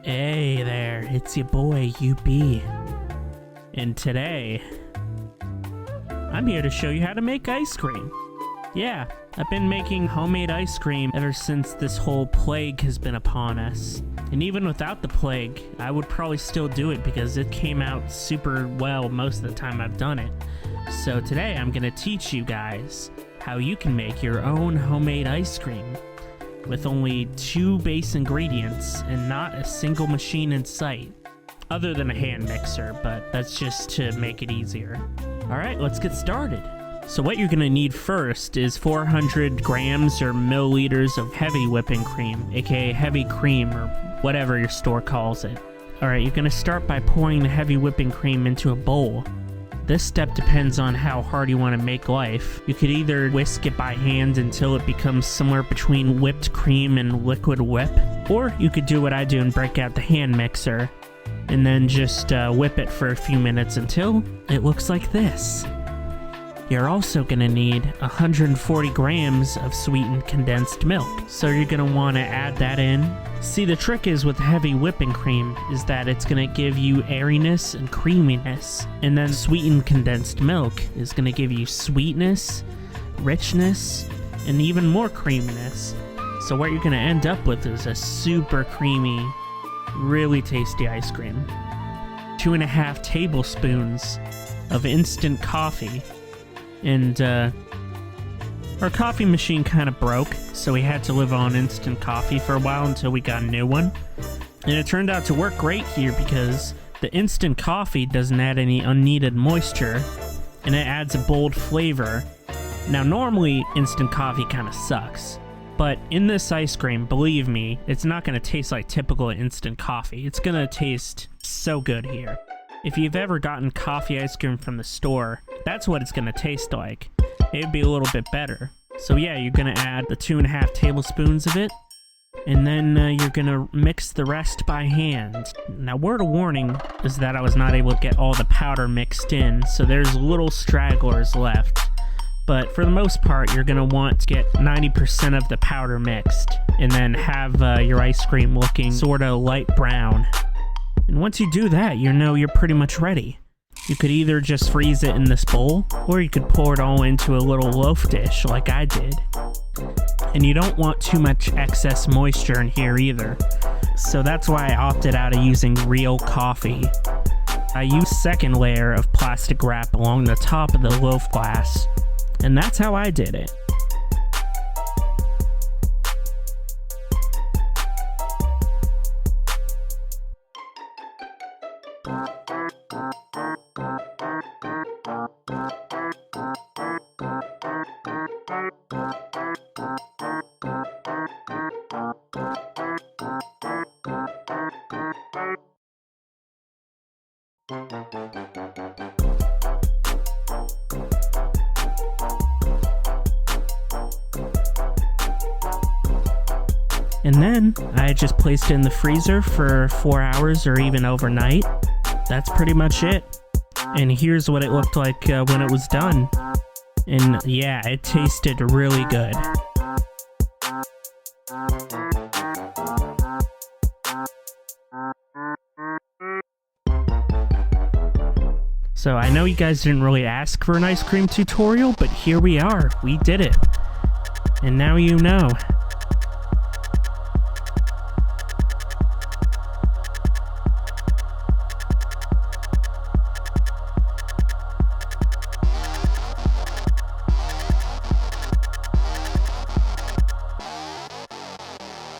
Hey there, it's your boy UB, and today I'm here to show you how to make ice cream. Yeah, I've been making homemade ice cream ever since this whole plague has been upon us. And even without the plague, I would probably still do it because it came out super well most of the time I've done it. So today I'm gonna teach you guys how you can make your own homemade ice cream with only 2 base ingredients and not a single machine in sight, other than a hand mixer, but that's just to make it easier. Alright, let's get started. So what you're gonna need first is 400 grams or milliliters of heavy whipping cream, aka heavy cream or whatever your store calls it. Alright, you're gonna start by pouring the heavy whipping cream into a bowl. This step depends on how hard you want to make life. You could either whisk it by hand until it becomes somewhere between whipped cream and liquid whip, or you could do what I do and break out the hand mixer and then just whip it for a few minutes until it looks like this. You're also going to need 140 grams of sweetened condensed milk, so you're going to want to add that in. See, the trick is with heavy whipping cream is that it's going to give you airiness and creaminess, and then sweetened condensed milk is going to give you sweetness, richness, and even more creaminess. So what you're going to end up with is a super creamy, really tasty ice cream. 2.5 tablespoons of instant coffee. And our coffee machine kind of broke, so we had to live on instant coffee for a while until we got a new one. And it turned out to work great here because the instant coffee doesn't add any unneeded moisture, and it adds a bold flavor. Now normally instant coffee kind of sucks, but in this ice cream, believe me, it's not going to taste like typical instant coffee. It's going to taste so good here. If you've ever gotten coffee ice cream from the store, that's what it's going to taste like. It'd be a little bit better. So yeah, you're going to add the 2.5 tablespoons of it, and then you're going to mix the rest by hand. Now, word of warning is that I was not able to get all the powder mixed in, so there's little stragglers left. But for the most part, you're going to want to get 90% of the powder mixed, and then have your ice cream looking sort of light brown. And once you do that, you know you're pretty much ready. You could either just freeze it in this bowl, or you could pour it all into a little loaf dish like I did. And you don't want too much excess moisture in here either. So that's why I opted out of using real coffee. I used second layer of plastic wrap along the top of the loaf glass. And that's how I did it. And then I just placed it in the freezer for 4 hours or even overnight. That's pretty much it. And here's what it looked like when it was done. And yeah, it tasted really good. So I know you guys didn't really ask for an ice cream tutorial, but here we are. We did it. And now you know.